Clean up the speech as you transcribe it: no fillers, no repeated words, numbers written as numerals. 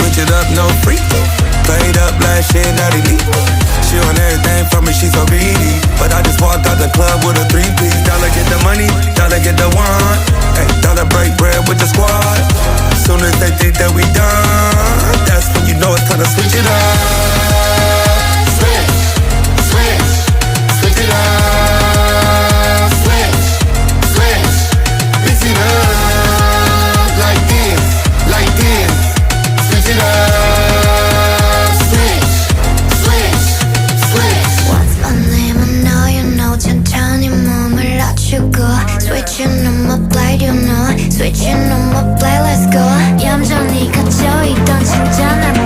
Switch it up, no free. Paid up last year, now they need. She on everything from me, she so greedy. But I just walked out the club with a 3-piece. Dollar get the money, dollar get the one. Ay, dollar break bread with the squad. Soon as they think that we done, that's when you know it's time to switch it up. Switch, switch, switch it up. Switch, switch, mix it up. Like this, like this. Switch it up. Switching on my blade, you know. Switching on my blade, let's go. 얌전히 갇혀있던 진짜 날